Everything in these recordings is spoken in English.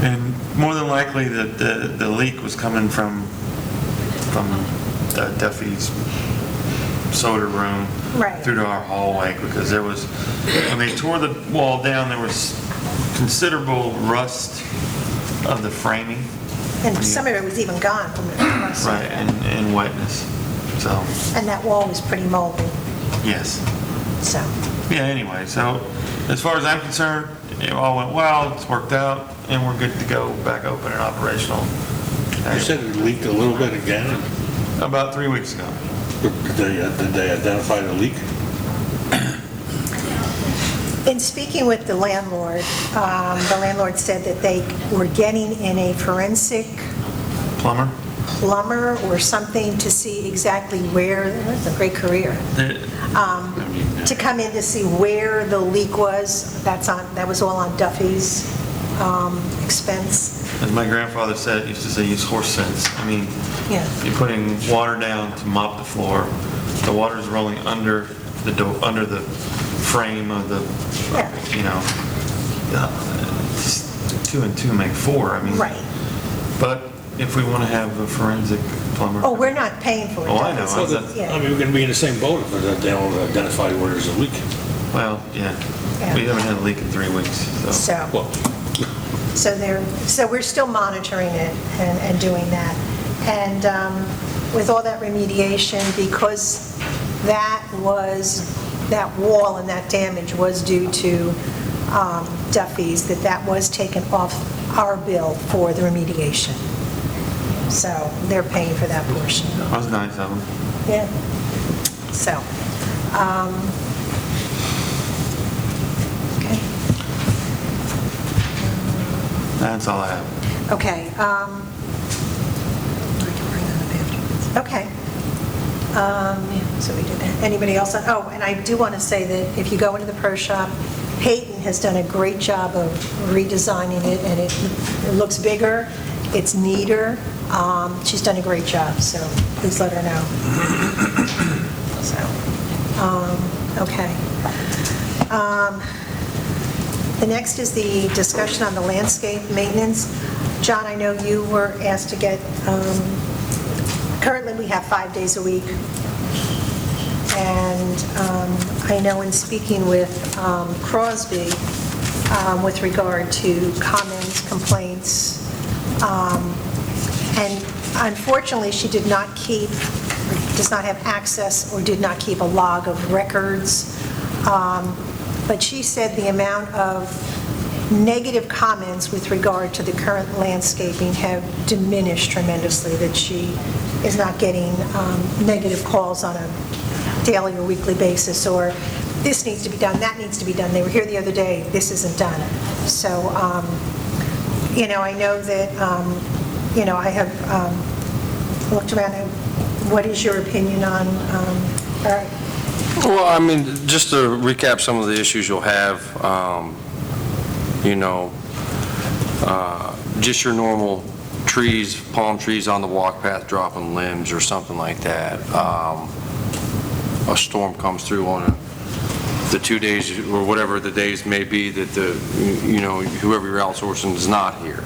And more than likely, the leak was coming from Duffy's soda room Right. through to our hallway, because there was, when they tore the wall down, there was considerable rust of the framing. And some of it was even gone from the rust. Right, and wetness, so, And that wall was pretty moldy, yes. so. Yeah, anyway, so as far as I'm concerned, it all went well, it's worked out, and we're good to go back open and operational. You said it leaked a little bit again. About 3 weeks ago. Did they identify the leak? In speaking with the landlord said that they were getting in a forensic Plumber? plumber or something to see exactly where, that's a great career, to come in to see where the leak was. That was all on Duffy's expense. As my grandfather said, used to say, use horse sense. I mean, Yeah. you're putting water down to mop the floor, the water's rolling under the under the frame of the, Yeah. you know, just 2 and 2 make 4, I mean. Right. But if we want to have a forensic plumber. Oh, we're not paying for it. Oh, I know. Duffy's. Well, Yeah. I mean, we're going to be in the same boat if they don't identify where there's a leak. Well, yeah. Yeah. We haven't had a leak in 3 weeks, so. Well, So we're still monitoring it and doing that. And with all that remediation, because that wall and that damage was due to Duffy's, that was taken off our bill for the remediation. So they're paying for that portion. That was nice of them. Yeah. So, okay. That's all I have. Okay. Okay. So we did that. Anybody else? Oh, and I do want to say that if you go into the pro shop, Peyton has done a great job of redesigning it, and it looks bigger, it's neater. She's done a great job, so please let her know. So, okay. The next is the discussion on the landscape maintenance. John, I know you were asked to get, currently we have 5 days a week. And I know in speaking with Crosby with regard to comments, complaints, and unfortunately she does not have access or did not keep a log of records. But she said the amount of negative comments with regard to the current landscaping have diminished tremendously, that she is not getting negative calls on a daily or weekly basis, or this needs to be done, that needs to be done. They were here the other day, this isn't done. So, I know that, I have looked around. What is your opinion on, Well, I mean, just to recap some of the issues you'll have, just your normal trees, palm trees on the walk path dropping limbs or something like that. A storm comes through on the 2 days or whatever the days may be that whoever you're outsourcing is not here.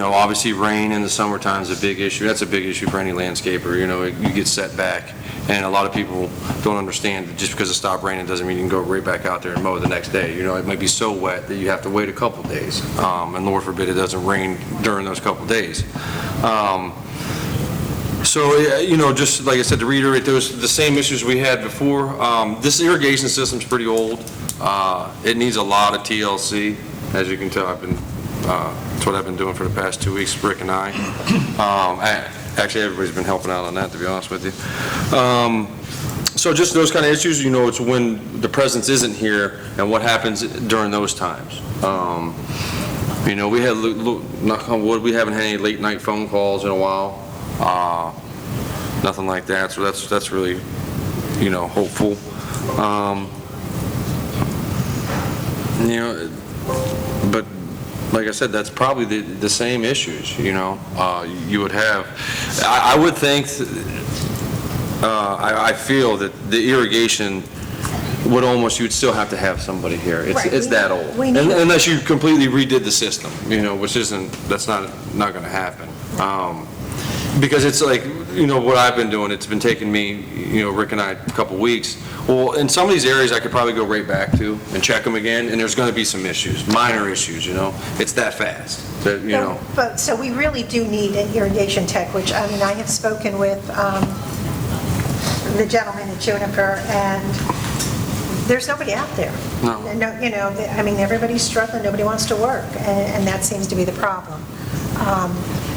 Obviously rain in the summertime is a big issue. That's a big issue for any landscaper. You get set back. And a lot of people don't understand that just because it stopped raining doesn't mean you can go right back out there and mow the next day. It might be so wet that you have to wait a couple days. And Lord forbid it doesn't rain during those couple days. Just like I said, to reiterate the same issues we had before. This irrigation system's pretty old. It needs a lot of TLC. As you can tell, that's what I've been doing for the past 2 weeks, Rick and I. Actually, everybody's been helping out on that, to be honest with you. So just those kind of issues, it's when the presence isn't here and what happens during those times. We had, knock on wood, we haven't had any late night phone calls in a while. Nothing like that, so that's really, hopeful. But like I said, that's probably the same issues, you would have. I would think, I feel that the irrigation would almost, you'd still have to have somebody here. It's, Right. it's that old. We need- Unless you completely redid the system, which isn't, that's not going to happen. Because it's like, what I've been doing, it's been taking me, Rick and I, a couple weeks. Well, in some of these areas, I could probably go right back to and check them again, and there's going to be some issues, minor issues, It's that fast, that, But, so we really do need an irrigation tech, which, I mean, I have spoken with the gentleman at Juniper, and there's nobody out there. No. I mean, everybody's struggling, nobody wants to work, and that seems to be the problem.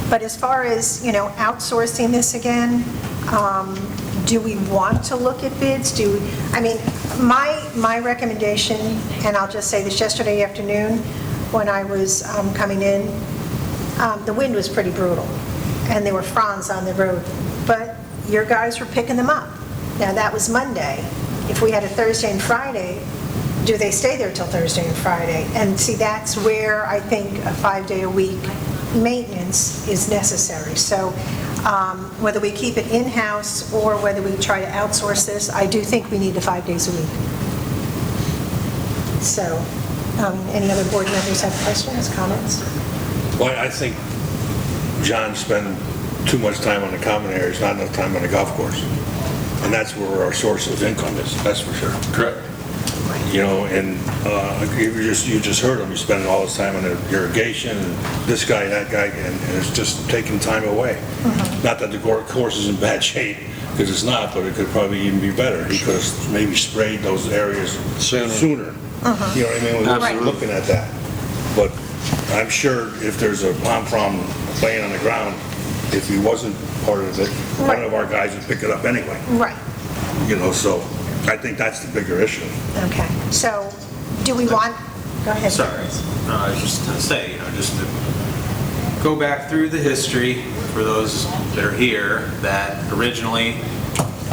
But as far as, outsourcing this again, do we want to look at bids? I mean, my recommendation, and I'll just say this, yesterday afternoon, when I was coming in, the wind was pretty brutal, and there were fronds on the road, but your guys were picking them up. Now, that was Monday. If we had a Thursday and Friday, do they stay there till Thursday and Friday? And see, that's where I think a 5-day-a-week maintenance is necessary. So whether we keep it in-house or whether we try to outsource this, I do think we need the 5 days a week. So, any other board members have questions, comments? Well, I think John spent too much time on the common areas, not enough time on the golf course. And that's where our source of income is, that's for sure. Correct. And you just heard him, he's spending all his time on the irrigation, and this guy, that guy, and it's just taking time away. Not that the course is in bad shape, because it's not, but it could probably even be better. He could have maybe sprayed those areas sooner. You know what I mean? We're looking at that. But I'm sure if there's a pom-pom laying on the ground, if he wasn't part of it, one of our guys would pick it up anyway. Right. So I think that's the bigger issue. Okay. So, do we want, go ahead. Sorry, I was just going to say, just to go back through the history for those that are here, that originally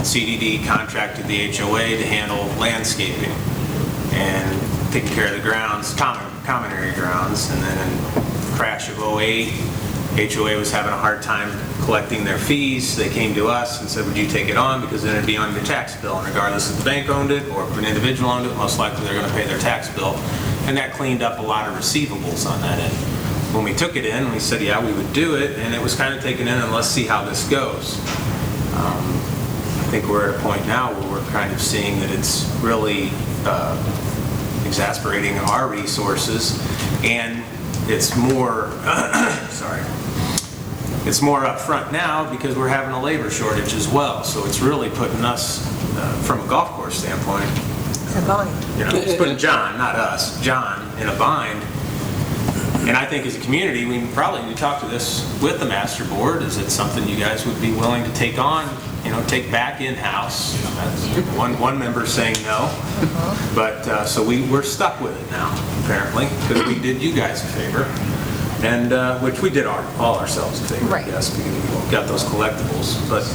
CDD contracted the HOA to handle landscaping and taking care of the grounds, common area grounds, and then in the crash of '08, HOA was having a hard time collecting their fees. They came to us and said, would you take it on? Because then it'd be on your tax bill. And regardless if the bank owned it or if an individual owned it, most likely they're going to pay their tax bill. And that cleaned up a lot of receivables on that end. When we took it in, we said, yeah, we would do it. And it was kind of taken in and let's see how this goes. I think we're at a point now where we're kind of seeing that it's really exasperating our resources, and it's more, it's more upfront now because we're having a labor shortage as well. So it's really putting us, from a golf course standpoint, A bind. it's putting John, not us, John, in a bind. And I think as a community, we probably need to talk to this with the master board. Is it something you guys would be willing to take on, take back in-house? That's one member saying no. But, so we're stuck with it now, apparently, because we did you guys a favor. And, which we did all ourselves a favor, Right. I guess, because we got those collectibles. But,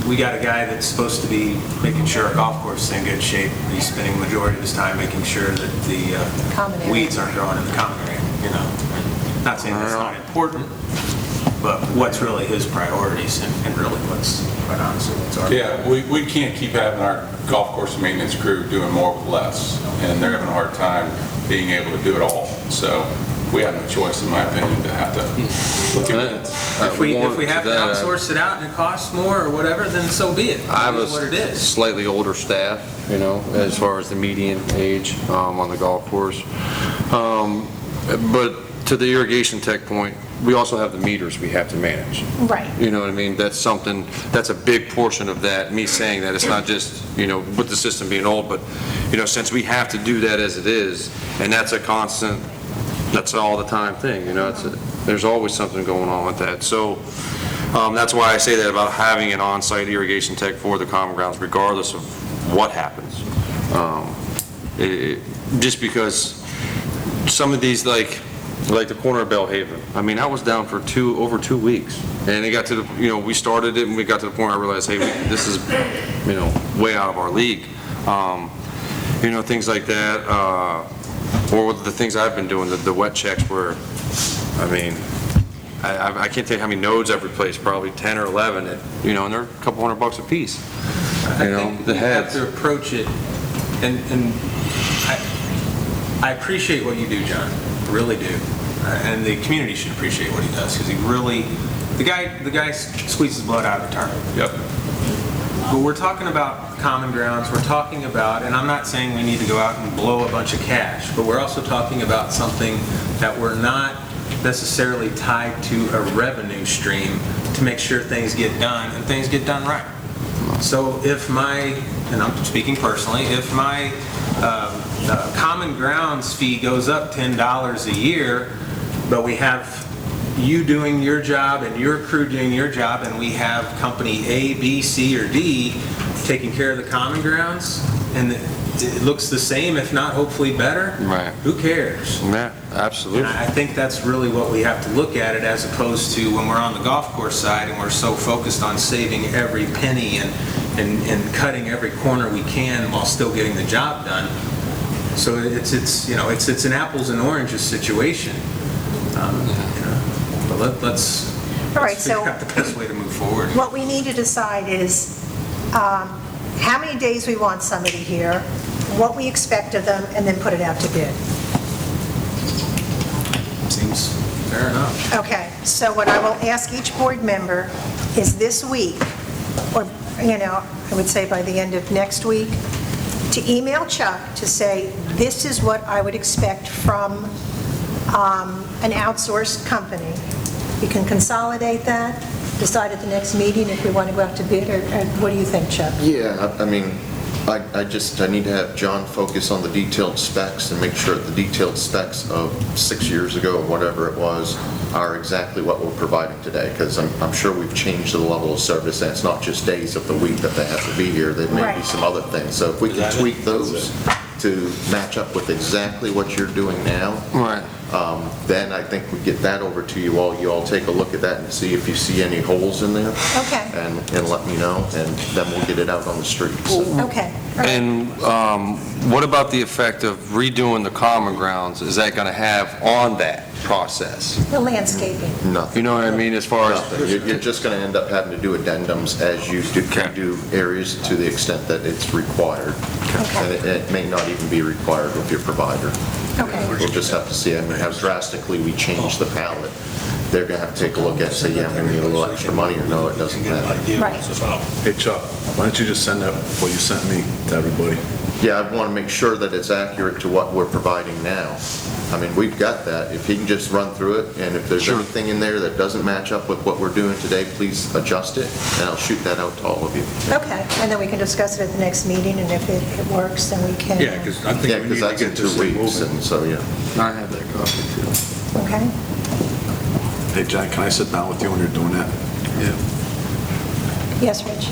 we got a guy that's supposed to be making sure our golf course is in good shape. He's spending the majority of his time making sure that Common the area. weeds aren't growing in the common area, Not saying that's not important, but what's really his priorities and really what's, quite honestly, what's our... Yeah, we can't keep having our golf course maintenance crew doing more with less, and they're having a hard time being able to do it all. So we have no choice, in my opinion, to have to look at it. If we have to outsource it out and it costs more or whatever, then so be it. I have It is what it a is. slightly older staff, as far as the median age on the golf course. But to the irrigation tech point, we also have the meters we have to manage. Right. You know what I mean? That's a big portion of that, me saying that. It's not just, with the system being old, but, since we have to do that as it is, and that's a constant, that's all the time thing, there's always something going on with that. So that's why I say that about having an on-site irrigation tech for the common grounds, regardless of what happens. Just because some of these, like the corner of Bellhaven, I mean, I was down for over 2 weeks, and it got to the, we started it and we got to the point where I realized, hey, this is, way out of our league. Things like that, or the things I've been doing, the wet checks where, I mean, I can't tell you how many nodes I've replaced, probably 10 or 11, and they're a couple $100 a piece. I You know, think the we have heads. to approach it, and I appreciate what you do, John, I really do. And the community should appreciate what he does, because he really, the guy squeezes blood out of a turnip. Yep. But we're talking about common grounds, we're talking about, and I'm not saying we need to go out and blow a bunch of cash, but we're also talking about something that we're not necessarily tied to a revenue stream to make sure things get done, and things get done right. So if and I'm speaking personally, if my common grounds fee goes up $10 a year, but we have you doing your job and your crew doing your job, and we have company A, B, C, or D taking care of the common grounds, and it looks the same, if not hopefully better, Right. who cares? Yeah, absolutely. And I think that's really what we have to look at it, as opposed to when we're on the golf course side and we're so focused on saving every penny and cutting every corner we can while still getting the job done. So it's an apples and oranges situation. But let's All right, figure so- out the best way to move forward. What we need to decide is how many days we want somebody here, what we expect of them, and then put it out to bid. Seems fair enough. Okay, so what I will ask each board member is this week, or, I would say by the end of next week, to email Chuck to say, this is what I would expect from an outsourced company. You can consolidate that, decide at the next meeting if we want to go out to bid, or what do you think, Chuck? Yeah, I mean, I need to have John focus on the detailed specs and make sure that the detailed specs of 6 years ago, or whatever it was, are exactly what we're providing today, because I'm sure we've changed the level of service, and it's not just days of the week that they have to be here, there may be Right. some other things. So if we can tweak those to match up with exactly what you're doing now, Right. then I think we get that over to you all. You all take a look at that and see if you see any holes in there. Okay. And let me know, and then we'll get it out on the streets. Okay. all right. And what about the effect of redoing the common grounds? Is that going to have on that process? The landscaping. Nothing. You know what I mean, as far as, Nothing. You're just going to end up having to do addendums as you do areas to the extent that it's required. And it may not even be required with your provider. Okay. We'll just have to see, I mean, how drastically we change the palette. They're going to have to take a look at it and say, yeah, I'm going to need a little extra money, or no, it doesn't matter. Right. Hey Chuck, why don't you just send out what you sent me to everybody? Yeah, I want to make sure that it's accurate to what we're providing now. I mean, we've got that. If he can just run through it, and if there's Sure. anything in there that doesn't match up with what we're doing today, please adjust it, and I'll shoot that out to all of you. Okay, and then we can discuss it at the next meeting, and if it works, then we can... Yeah, because I Yeah, think we because need to that's in get this 2 thing weeks, moving. and so, yeah. I have that copy too. Okay? Hey Jack, can I sit down with you when you're doing that? Yes, Rich?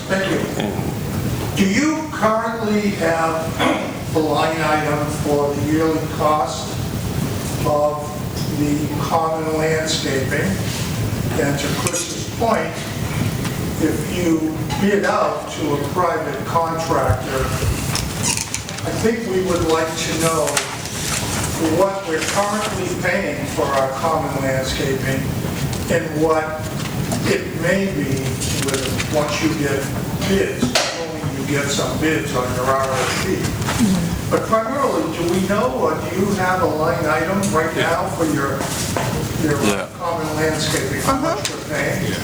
Thank you. Do you currently have the line item for the yearly cost of the common landscaping? And to Chris's point, if you bid out to a private contractor, I think we would like to know what we're currently paying for our common landscaping and what it may be once you get bids, only you get some bids on your RFP. But primarily, do we know, or do you have a line item right now for your Yeah. common landscaping, how much we're paying?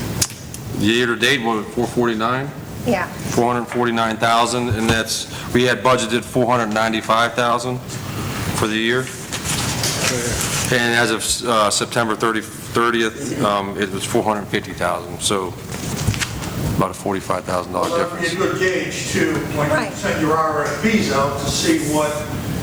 Year-to-date, what, 449? Yeah. 449,000, and that's, we had budgeted 495,000 for the year. And as of September 30th, it was 450,000, so about a $45,000 Well, that would be a difference. good gauge too, when Right. you send your RFPs out to see what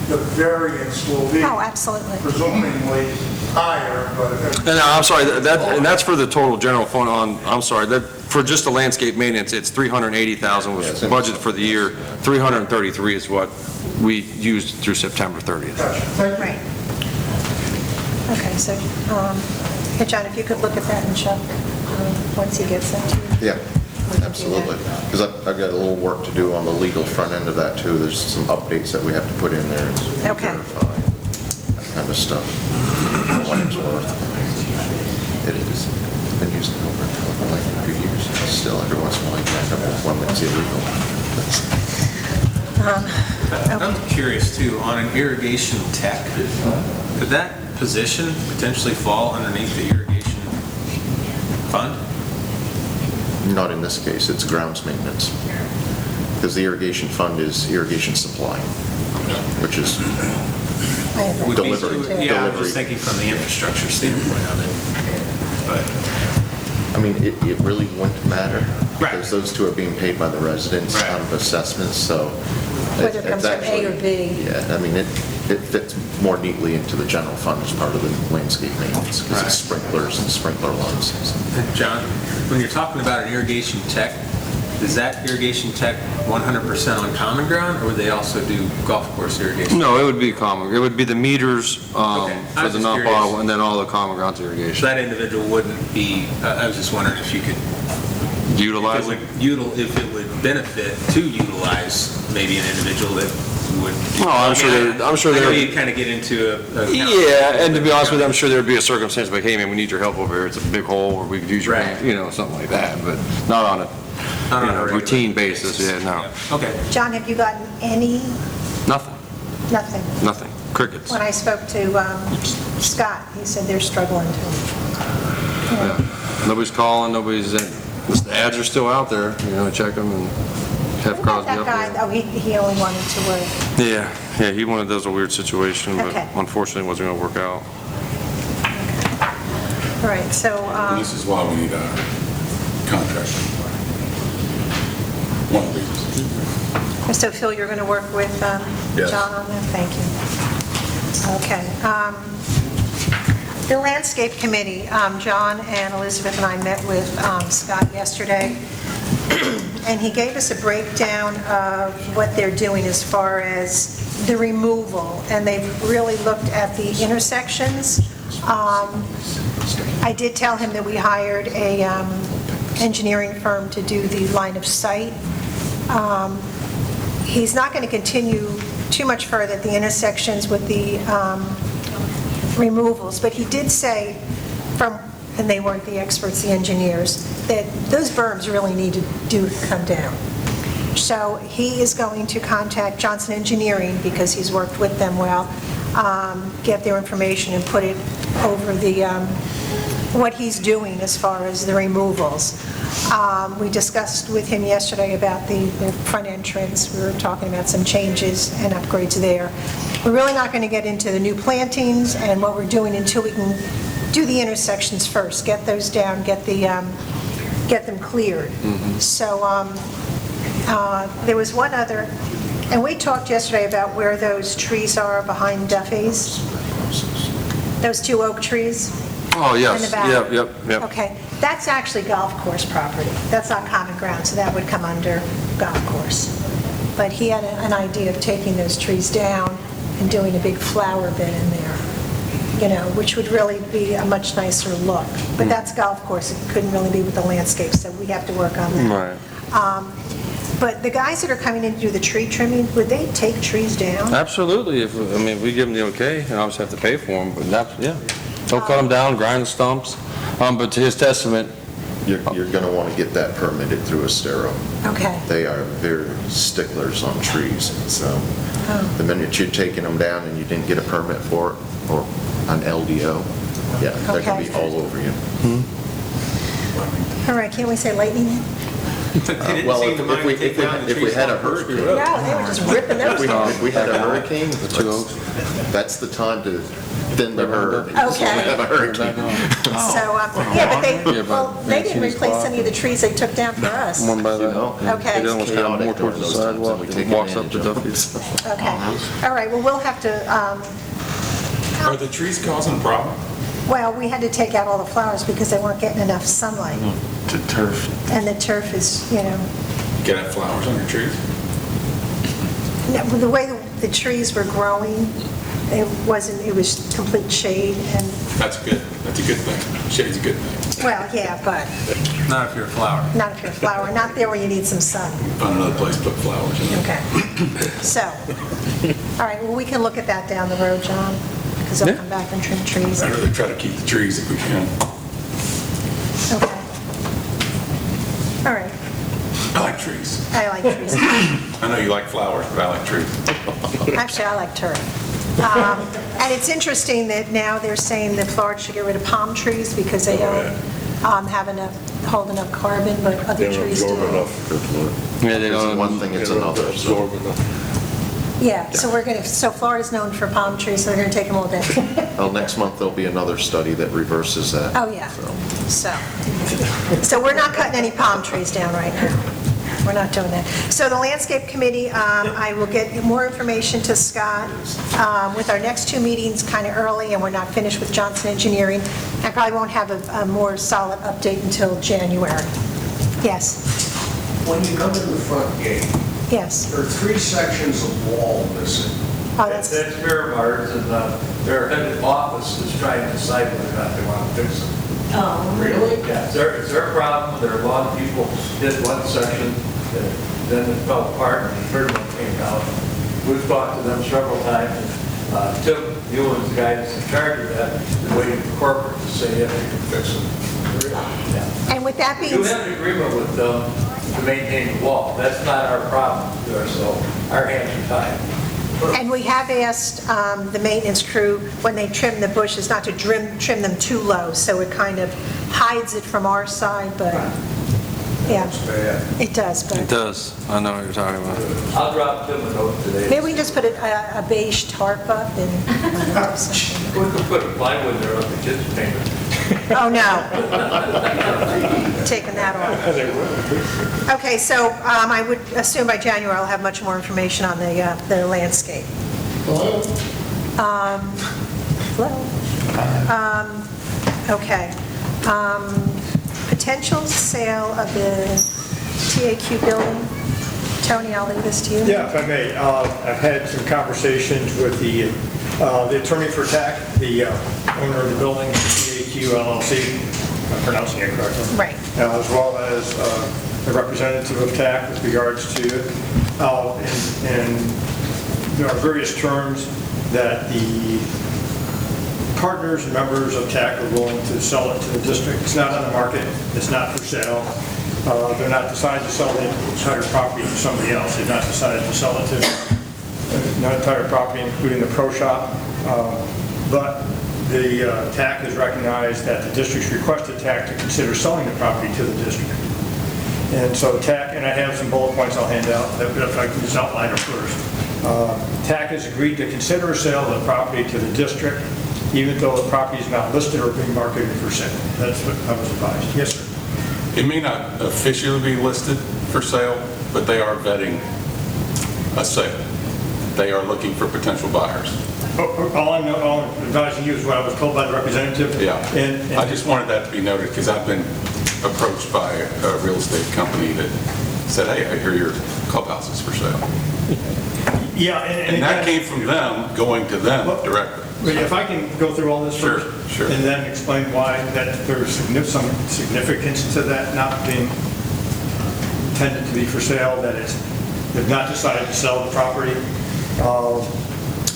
the variance will be. Oh, absolutely. Presumably higher, but... And I'm sorry, and that's for the total general fund I'm sorry, that, for just the landscape maintenance, it's 380,000 was budgeted for the year. 333 is what we used through September 30th. Gotcha. Thank you. Right. Okay, so, hey, John, if you could look at that and Chuck, once he gets that to you. Yeah, absolutely. Because I've got a little work to do on the legal front end of that, too. There's some updates that we have to put in there and Okay. verify, that kind of stuff. For what it's worth. It is. Been using it over like a few years. Still, every once in a while, you back up with one that's illegal. I'm curious too, on an irrigation tech, could that position potentially fall underneath the irrigation fund? Not in this case, it's grounds maintenance. Because the irrigation fund is irrigation supply, which is I have that Would be- delivery. Yeah, I was just thinking from the infrastructure standpoint of it, but, I mean, it really wouldn't matter. Right. Because those two are being paid by the residents Right. out of assessments, so. Whether it it's comes from A actually- or B. Yeah, I mean, it fits more neatly into the general fund as part of the landscape maintenance, because Right. it's sprinklers and sprinkler lines. John, when you're talking about an irrigation tech, is that irrigation tech 100% on common ground, or would they also do golf course irrigation? No, it would be common, it would be the meters Okay. I for was the just non-potable, curious. and then all the common grounds So irrigation. that individual wouldn't be, I was just wondering if you could, Utilize it? if it would benefit to utilize maybe an individual that would. Oh, I'm sure I mean, I'm sure I know they're- you kind of get into a. Yeah, and to be honest with you, I'm sure there'd be a circumstance like, hey, man, we need your help over here, it's a big hole, or we could use your, Right. hand, you know, something like that, but not on a, Not on you a know, regular routine basis, yeah, no. Okay. John, have you gotten any, Nothing, nothing? crickets. When I spoke to Scott, he said they're struggling too. Yeah. Nobody's calling, nobody's, the ads are still out there, you know, check them and have What about Crosby that up guy? there. Oh, he only wanted to work. Yeah, he wanted, that was a weird situation, but Okay. unfortunately it wasn't gonna work out. All right, so, And this is why we need a contractor. One of the reasons. so Phil, you're going to work with Yes. John on that? Thank you. Okay. The Landscape Committee, John and Elizabeth and I met with Scott yesterday, and he gave us a breakdown of what they're doing as far as the removal, and they've really looked at the intersections. I did tell him that we hired a engineering firm to do the line of sight. He's not going to continue too much further at the intersections with the removals, but he did say and they weren't the experts, the engineers, that those berms really need to come down. So he is going to contact Johnson Engineering, because he's worked with them well, get their information and put it over what he's doing as far as the removals. We discussed with him yesterday about the front entrance. We were talking about some changes and upgrades there. We're really not going to get into the new plantings and what we're doing until we can do the intersections first, get those down, get them cleared. So there was one other, and we talked yesterday about where those trees are behind Duffy's, those two oak trees. Oh, In yes, the back? yep. Okay, that's actually golf course property. That's not common ground, so that would come under golf course. But he had an idea of taking those trees down and doing a big flower bed in there, you know, which would really be a much nicer look. But that's golf course, it couldn't really be with the landscape, so we have to work on that. Right. But the guys that are coming in to do the tree trimming, would they take trees down? Absolutely, if we give them the okay, and obviously have to pay for them, but yeah. They'll cut them down, grind the stumps, but to his testament, You're going to want to get that permitted through Estero. Okay. They are very sticklers on trees, so Oh. the minute you're taking them down and you didn't get a permit for it, or an LDO, yeah, they're going to be Okay. all over you. All right, can't we say lightning? They didn't Well, seem to mind to take down the if we trees had a on First Street hurricane, Road. No, they were just ripping those down. if we had a hurricane, two oaks. that's the time to thin the herd. Okay. So we have a hurricane. So, yeah, but they didn't replace any of the trees they took down for us. One by the, Okay. it almost kind of more Chaotic towards the during those times, and sidewalk, we and take walks up to advantage of it. Duffy's. Okay. All right, well, we'll have to, Are the trees causing a problem? well, we had to take out all the flowers because they weren't getting enough sunlight. To turf. And the turf is, you know, You can have flowers on your trees? the way the trees were growing, it was complete shade and, That's good. That's a good thing. Shade's a good thing. well, yeah, but Not if you're a flower. not if you're a flower, not there where you need some sun. Find another place to put flowers in. Okay. So, all right, well, we can look at that down the road, John, because they'll come back and trim trees. I'd rather try to keep the trees if we can. All right, I like trees. I like trees. I know you like flowers, but I like trees. Actually, I like turf. And it's interesting that now they're saying that Florida should get rid of palm trees because they don't have enough, hold enough carbon, but other They don't trees absorb do. enough. Yeah, they It's don't. one thing, it's another. So Absorb enough. Yeah, so so Florida's known for palm trees, so they're going to take them all down. well, next month, there'll be another study that reverses that. Oh, yeah. So we're not cutting any palm trees down right now. We're not doing that. So the Landscape Committee, I will get more information to Scott with our next two meetings kind of early, and we're not finished with Johnson Engineering. I probably won't have a more solid update until January. Yes, When you come to the front gate, yes. there are 3 sections of wall missing. Oh, that's, That's Fairbards, and their head office is trying to decide whether or not they want to fix it. oh, Really? Yeah, it's their problem. There are a lot of people did one section, then it fell apart, and the third one came out. We've talked to them several times. Tim, you was the guy that's in charge of that, is waiting for corporate to say if they can fix it. Yeah. and with that We being do have an agreement with them to maintain the wall. That's not our problem, so our hands are tied. And we have asked the maintenance crew, when they trim the bushes, not to trim them too low, so it kind of hides it from our side, but, yeah, It's bad. it does, It but does. I know what you're talking about. I'll drop them a note today. maybe we can just put a beige tarp up and, I don't know, something. We could put a plywood there like the kids painted. Oh, no. Taking that off. Okay, so I would assume by January I'll have much more information on the landscape. Hello? Okay. Potential sale of the TAQ building. Tony, I'll leave this to you. Yeah, if I may, I've had some conversations with the attorney for TAC, the owner of the building, TAQ LLC, I'm pronouncing it correctly. Right. As well as the representative of TAC with regards to it. And there are various terms that the partners and members of TAC are willing to sell it to the district. It's not on the market, it's not for sale. They're not decided to sell the entire property to somebody else. They've not decided to sell it to the entire property, including the pro shop. But the TAC has recognized that the district's requested TAC to consider selling the property to the district. And so TAC, and I have some bullet points I'll hand out, but if I can just outline it first. TAC has agreed to consider a sale of the property to the district, even though the property is not listed or being marketed for sale. That's what I was advised. Yes, sir. It may not officially be listed for sale, but they are vetting a sale. They are looking for potential buyers. All I'm advising you is what I was told by the representative. Yeah. And I just wanted that to be noted because I've been approached by a real estate company that said, hey, I hear your clubhouse is for sale. yeah, And that came from them going to them directly. But if I can go through all this Sure, first. sure. And then explain why that there's some significance to that not being intended to be for sale, that they've not decided to sell the property.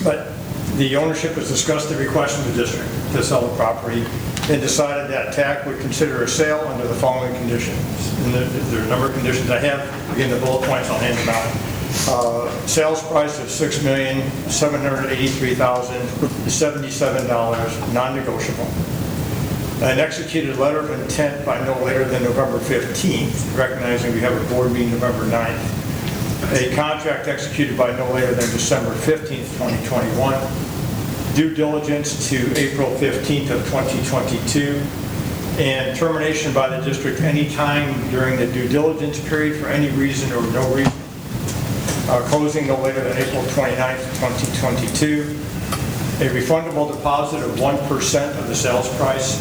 But the ownership has discussed the request from the district to sell the property and decided that TAC would consider a sale under the following conditions. And there are a number of conditions I have. Again, the bullet points, I'll hand them out. Sales price of $6,783,077, non-negotiable. An executed letter of intent by no later than November 15th, recognizing we have a board meeting November 9th. A contract executed by no later than December 15th, 2021. Due diligence to April 15th of 2022. And termination by the district any time during the due diligence period for any reason or no reason. Closing no later than April 29th, 2022. A refundable deposit of 1% of the sales price.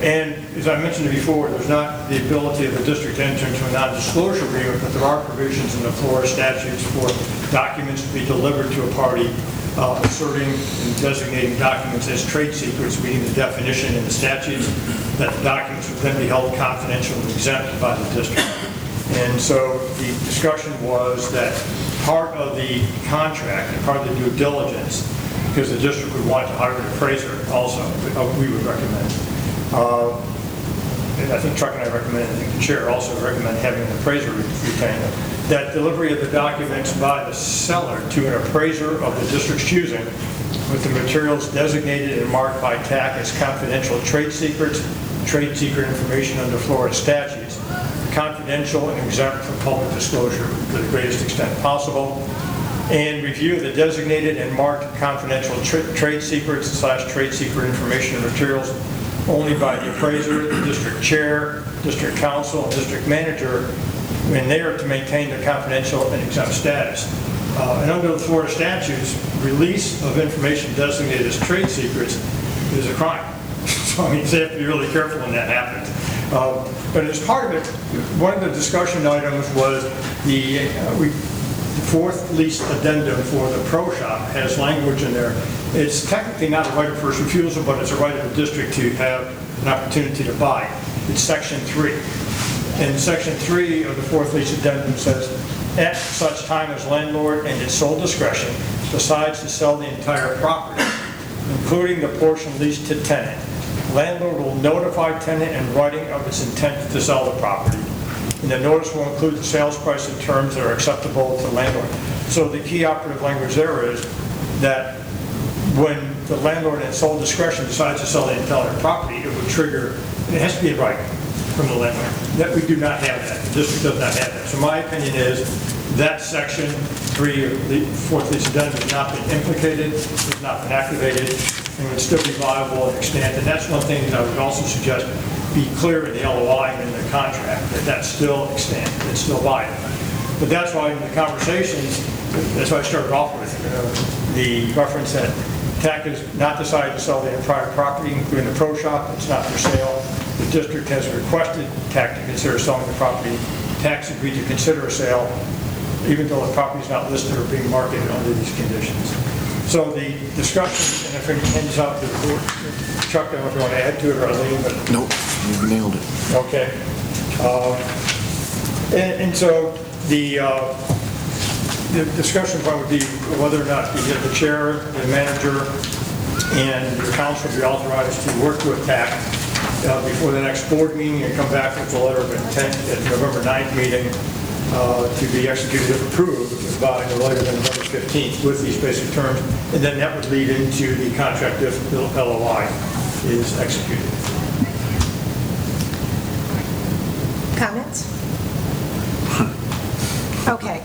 And as I mentioned before, there's not the ability of the district to enter into a non-disclosure agreement, but there are provisions in the Florida statutes for documents to be delivered to a party asserting and designating documents as trade secrets, meeting the definition in the statutes, that the documents would then be held confidential and exempt by the district. And so the discussion was that part of the contract and part of the due diligence, because the district would want to hire an appraiser also, we would recommend, and I think Chuck and I recommend, I think the chair also recommend having an appraiser retained, that delivery of the documents by the seller to an appraiser of the district's choosing with the materials designated and marked by TAC as confidential trade secrets, trade secret information under Florida statutes, confidential and exempt from public disclosure to the greatest extent possible, and review the designated and marked confidential trade secrets / trade secret information and materials only by the appraiser, the district chair, district council, and district manager when they are to maintain their confidential and exempt status. And under the Florida statutes, release of information designated as trade secrets is a crime. So I mean, they have to be really careful when that happens. But as part of it, one of the discussion items was the fourth lease addendum for the pro shop has language in there. It's technically not a right of first refusal, but it's a right of the district to have an opportunity to buy. It's section 3. And section 3 of the fourth lease addendum says, at such time as landlord and its sole discretion decides to sell the entire property, including the portion leased to tenant, landlord will notify tenant in writing of its intent to sell the property. And the notice will include the sales price and terms that are acceptable to the landlord. So the key operative language there is that when the landlord in sole discretion decides to sell the entire property, it would trigger, it has to be in writing from the landlord. That we do not have that. The district does not have that. So my opinion is that section 3 of the fourth lease addendum has not been implicated, has not been activated, and would still be viable and extant. And that's one thing that I would also suggest be clear in the LOI and in the contract, that that's still extant, it's still viable. But that's why in the conversations, that's why I started off with the reference that TAC has not decided to sell the entire property, including the pro shop. It's not for sale. The district has requested TAC to consider selling the property. TAC's agreed to consider a sale, even though the property is not listed or being marketed under these conditions. So the discussion, and if it ends up, Chuck, I don't know if you want to add to it or Eileen, but... Nope, you nailed it. Okay. And so the discussion point would be whether or not the chair, the manager, and the council be authorized to work with TAC before the next board meeting and come back with a letter of intent at the November 9th meeting to be executed if approved by no later than November 15th with these basic terms. And then that would lead into the contract if the LOI is executed. Comments? Okay,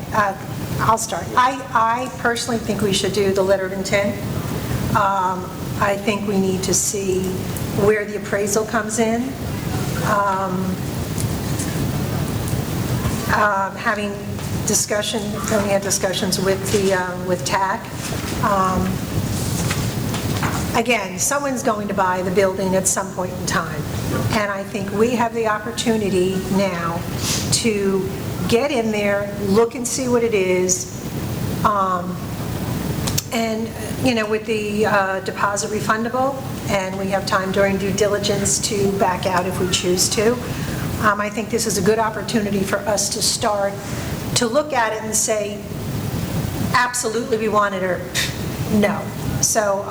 I'll start. I personally think we should do the letter of intent. I think we need to see where the appraisal comes in. Having discussion, Tony had discussions with TAC. Again, someone's going to buy the building at some point in time. And I think we have the opportunity now to get in there, look and see what it is. And, you know, with the deposit refundable, and we have time during due diligence to back out if we choose to. I think this is a good opportunity for us to start to look at it and say, absolutely we want it, or no. So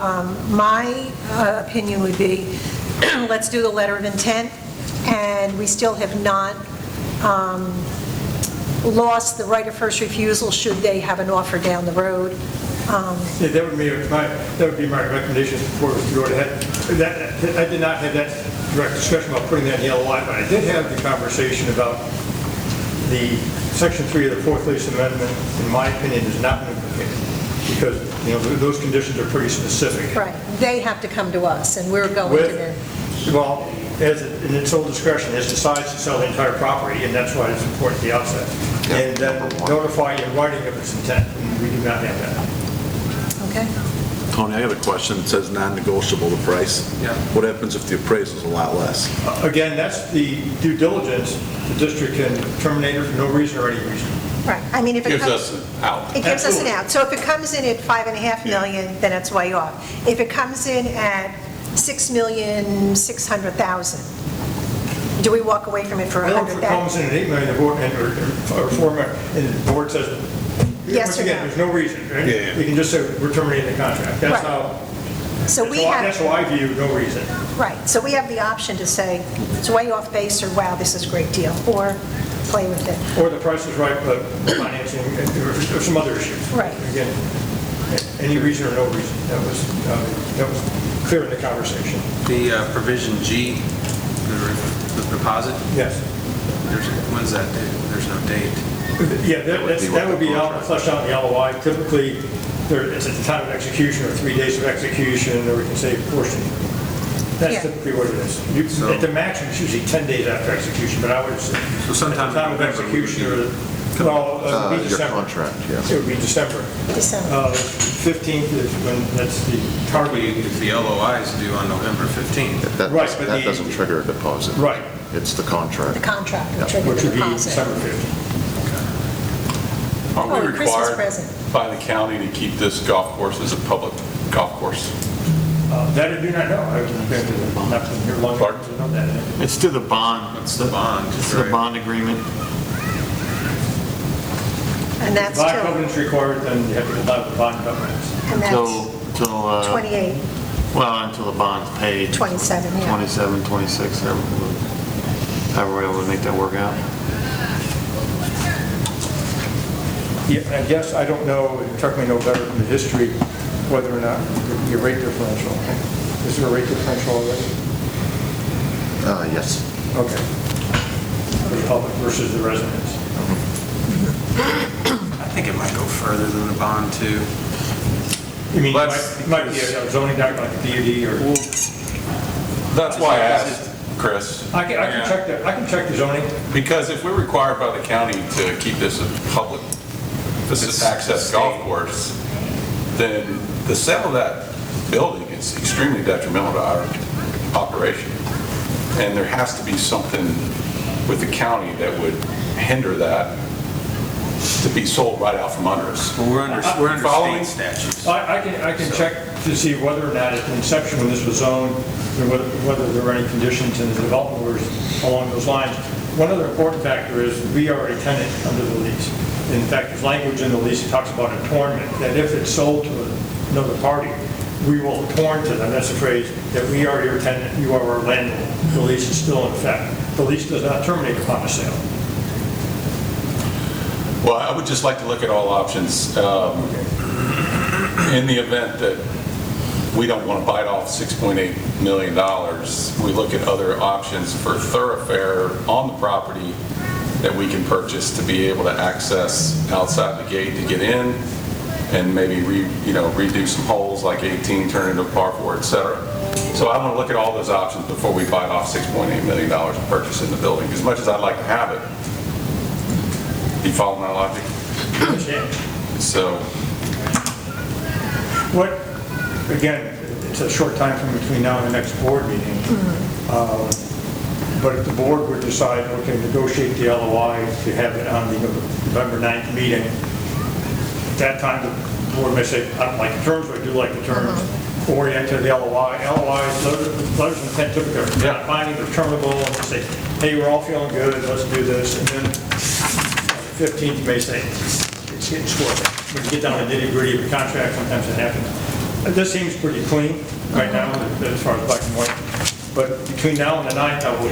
my opinion would be, let's do the letter of intent, and we still have not lost the right of first refusal should they have an offer down the road. Yeah, that would be my recommendation before we go ahead. I did not have that direct discussion about putting that in the LOI, but I did have the conversation about the Section 3 of the fourth lease amendment, in my opinion, has not been implicated because, you know, those conditions are pretty specific. Right. They have to come to us, and we're going to them. Well, in its sole discretion, it decides to sell the entire property, and that's why it's important at the outset. And then notify in writing of its intent, and we do not have that. Okay. Tony, I got a question. It says non-negotiable, the price. Yeah. What happens if the appraisal is a lot less? Again, that's the due diligence. The district can terminate it for no reason or any reason. Right. I mean, if it Gives comes... us an out. It gives us an Absolutely. out. So if it comes in at $5.5 million, then it's way off. If it comes in at $6,600,000, do we walk away from it for Well, if it comes in at $8 million, the board, or $4 million, and the board says, Yes once or again, no? there's no reason, right? Yeah. You can just say, we're terminating the contract. That's Right. So we have... That's how I view no reason. Right, so we have the option to say, it's way off base, or wow, this is a great deal, or play with it. Or the price is right, but financing, or some other issues. Right. Again, any reason or no reason, that was clear in the conversation. The provision G, the deposit, Yes. when's that due? There's no date. Yeah, that would be fleshed out in the LOI. Typically, it's at the time of execution, or 3 days of execution, or we can say portion. That's Yeah. typically what it is. At the maximum, it's usually 10 days after execution, but I would say So sometime at the time of in November would execution, be- it would be Your December. contract, yeah. It would be December. December. 15th is when, that's the target. If the LOI is due on November 15th. Right, but That the- doesn't trigger a deposit. Right. It's the contract. The contract will trigger Which the would be deposit. December 15th. Aren't Oh, we a Christmas required present. by the county to keep this golf course as a public golf course? That I do not know. I haven't been here long enough to know that. It's to the bond. It's the bond. It's the bond agreement. And that's Bond till, covenants required, then you have to comply with the bond covenants. and Till, that's 28, well, until the bond's paid. 27, yeah. 27, 26, however we're able to make that work out. Yeah, I guess I don't know, Chuck may know better from the history, whether or not your rate differential. Is there a rate differential already? Yes. Okay. For the public versus the residents. I think it might go further than the bond too. You mean, Let's- it might be a zoning document like a DUD or... That's why I asked, Chris. I can check the zoning. Because if we're required by the county to keep this a public access golf course, then the sale of that building is extremely detrimental to our operation. And there has to be something with the county that would hinder that to be sold right out from under us. Well, we're under Following? state statutes. I can check to see whether or not at the inception when this was zoned, and whether there were any conditions in the development orders along those lines. One other important factor is we are a tenant under the lease. In fact, there's language in the lease that talks about attornment, that if it's sold to another party, we will attorn to them. That's the phrase, that we are your tenant, you are our landlord. The lease is still in effect. The lease does not terminate upon the sale. Well, I would just like to look at all options in the event that we don't want to bite off $6.8 million. We look at other options for thoroughfare on the property that we can purchase to be able to access outside the gate to get in, and maybe redo some holes like 18, turn into a par 4, et cetera. So I want to look at all those options before we bite off $6.8 million of purchase in the building. As much as I'd like to have it, do you follow my logic? So, Again, it's a short time from between now and the next board meeting. But if the board would decide, okay, negotiate the LOI to have it on the November 9th meeting, at that time, the board may say, I don't like the terms, but I do like the terms. Orient to the LOI. LOIs, letters of intent typically are not binding, they're terminable, and say, hey, we're all feeling good, let's do this. And then 15th, you may say, it's getting squirrely. When you get down to nitty gritty of the contract, sometimes it happens. This seems pretty clean right now, as far as black and white. But between now and the 9th, I will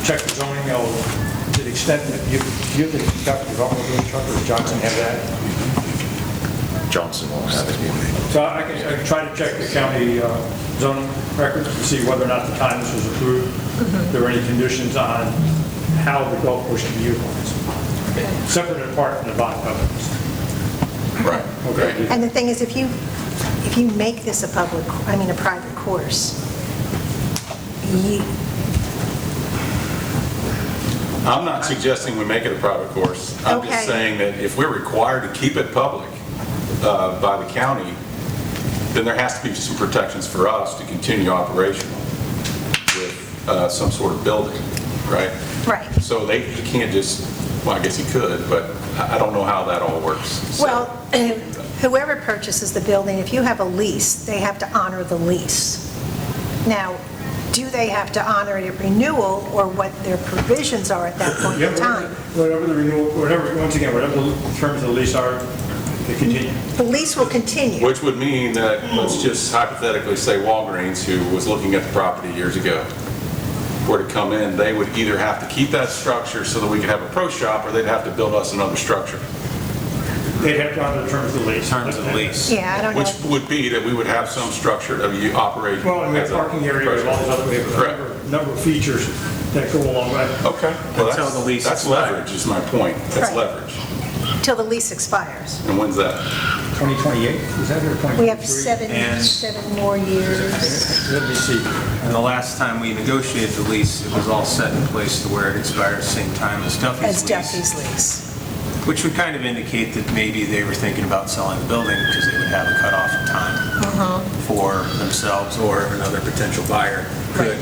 check the zoning, to the extent that you have the development, Chuck, or Johnson have that? Johnson won't have it. So I can try to check the county zoning records to see whether or not the time this was approved. If there were any conditions on how the golf course can be utilized. Separate and apart from the bond covenants. right, okay. And the thing is, if you make this a private course, I'm not suggesting we make it a private course. I'm just Okay. saying that if we're required to keep it public by the county, then there has to be some protections for us to continue operation with some sort of building, right? right. So he can't just, well, I guess he could, but I don't know how that all works. So- Well, whoever purchases the building, if you have a lease, they have to honor the lease. Now, do they have to honor it at renewal, or what their provisions are at that point in time? Whatever the renewal, whatever, once again, whatever the terms of the lease are, to continue. The lease will continue. Which would mean that, let's just hypothetically say Walgreens, who was looking at the property years ago, were to come in, they would either have to keep that structure so that we could have a pro shop, or they'd have to build us another structure. They'd have to honor the terms of the lease. Terms of the lease. Yeah, I don't Which know. would be that we would have some structure that you operate. Well, and we have as a parking area, we have all these other, we have Correct. a number of features that go along with it. Okay. Well, Until the lease that's expires. leverage, is my point. That's Right. leverage. Till the lease expires. And when's that? 2028, is that or 2023? We have seven more years. Let me see. And the last time we negotiated the lease, it was all set in place to where it expired at the same time as Duffy's lease. As Duffy's lease. Which would kind of indicate that maybe they were thinking about selling the building because they would have a cutoff in time for themselves, or another potential buyer could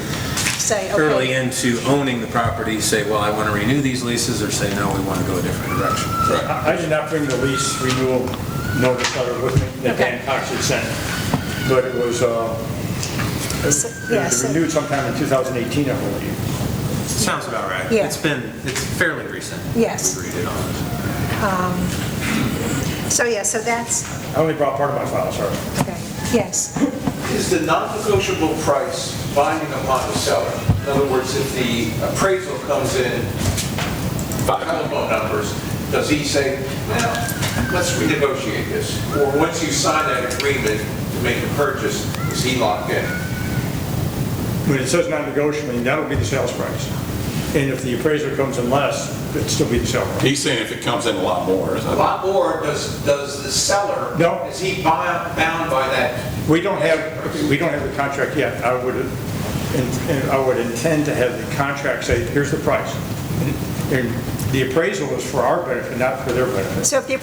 Say, early okay, into owning the property say, well, I want to renew these leases, or say, no, we want to go a different direction. I did not bring the lease renewal notice letter with me that Okay. Dan Cox had sent, but it was yes. renewed sometime in 2018, I believe. Sounds about right. Yeah. It's fairly recent. Yes. We agreed it on. So, yeah, so that's, I only brought part of my file, sorry. okay, yes. Is the non-negotiable price binding upon the seller? In other words, if the appraisal comes in, telephone numbers, does he say, well, let's renegotiate this? Or once you sign that agreement to make the purchase, is he locked in? When it says non-negotiable, that'll be the sales price. And if the appraiser comes in less, it'd still be the sale price. He's saying if it comes in a lot more, is A that? lot more, does the seller, No. is he bound by that? We don't have the contract yet. I would intend to have the contract say, here's the price. And the appraisal is for our benefit, not for their benefit. So if the appraisal